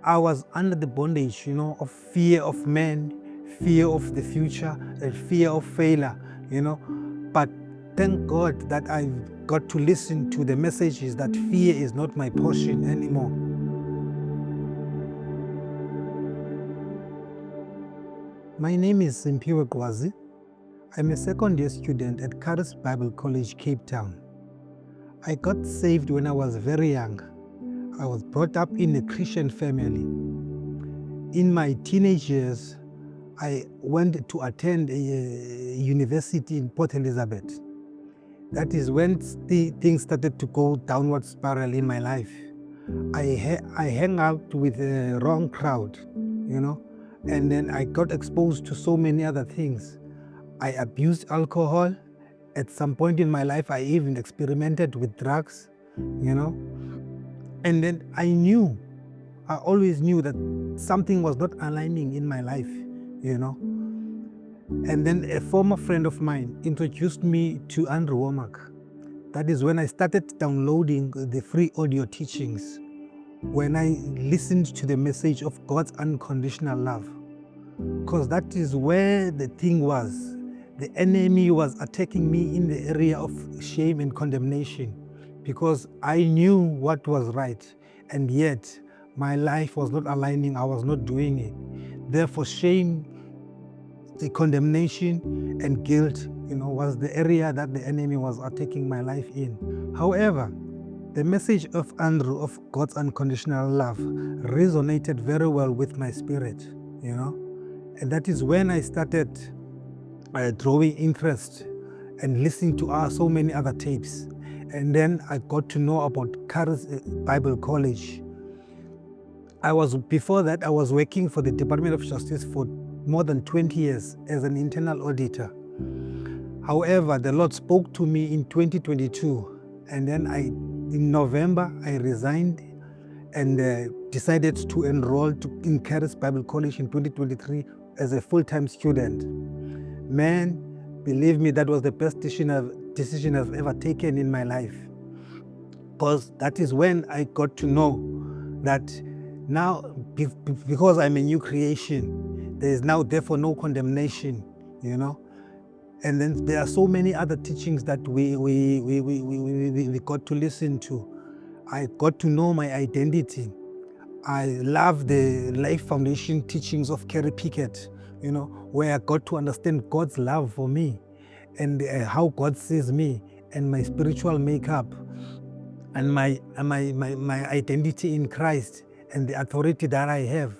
I was under the bondage, of fear of men, fear of the future, and fear of failure, But thank God that I've got to listen to the messages that fear is not my portion anymore. My name is Simpiwe Qwazi. I'm a second-year student at Charis Bible College, Cape Town. I got saved when I was very young. I was brought up in a Christian family. In my teenage years, I went to attend a university in Port Elizabeth. That is when things started to go downward spiral in my life. I hang out with the wrong crowd, and then I got exposed to so many other things. I abused alcohol. At some point in my life, I even experimented with drugs, And then I always knew that something was not aligning in my life, And then a former friend of mine introduced me to Enrolment. That is when I started downloading the free audio teachings, when I listened to the message of God's unconditional love. Because that is where the thing was. The enemy was attacking me in the area of shame and condemnation, because I knew what was right, and yet my life was not aligning, I was not doing it. Therefore, shame, the condemnation and guilt, was the area that the enemy was attacking my life in. However, the message of Andrew, of God's unconditional love, resonated very well with my spirit, And that is when I started drawing interest and listening to so many other tapes. And then I got to know about Charis Bible College. Before that, I was working for the Department of Justice for more than 20 years as an internal auditor. However, the Lord spoke to me in 2022, and then in November, I resigned and decided to enroll in Charis Bible College in 2023 as a full-time student. Man, believe me, that was the best decision I've ever taken in my life. Because that is when I got to know that now, because I'm a new creation, there is now therefore no condemnation, And then there are so many other teachings that we got to listen to. I got to know my identity. I love the Life Foundation teachings of Carrie Pickett, where I got to understand God's love for me and how God sees me and my spiritual makeup and my identity in Christ and the authority that I have.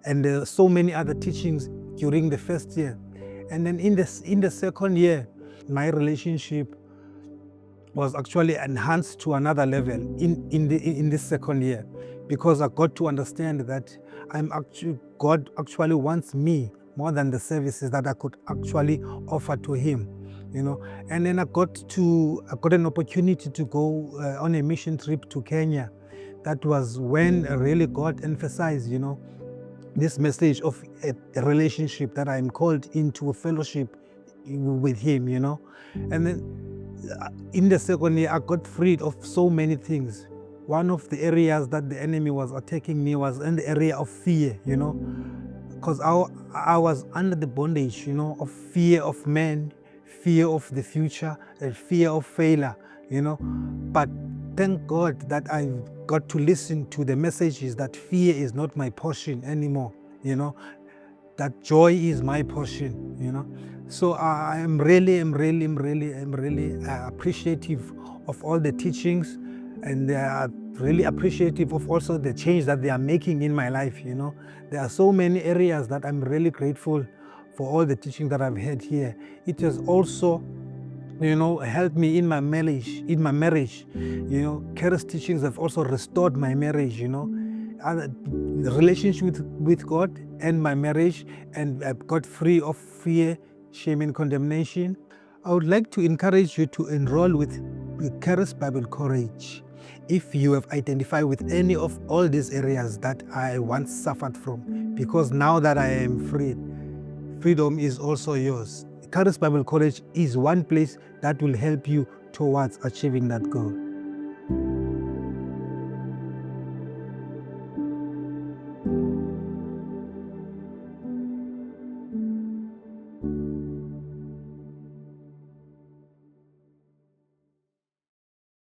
And so many other teachings during the first year. And then in the second year, my relationship was actually enhanced to another level in this second year, because I got to understand that God actually wants me more than the services that I could actually offer to Him, And then I got an opportunity to go on a mission trip to Kenya. That was when really God emphasized, this message of a relationship that I'm called into a fellowship with Him, And then in the second year, I got freed of so many things. One of the areas that the enemy was attacking me was in the area of fear, Because I was under the bondage, of fear of men, fear of the future, and fear of failure, But thank God that I've got to listen to the messages that fear is not my portion anymore, That joy is my portion, So I am really appreciative of all the teachings, and really appreciative of also the change that they are making in my life, There are so many areas that I'm really grateful for all the teaching that I've had here. It has also helped me in my marriage. Charis teachings have also restored my marriage, the relationship with God and my marriage, and I've got free of fear, shame, and condemnation. I would like to encourage you to enroll with Charis Bible College if you have identified with any of all these areas that I once suffered from, because now that I am free, freedom is also yours. Charis Bible College is one place that will help you towards achieving that goal.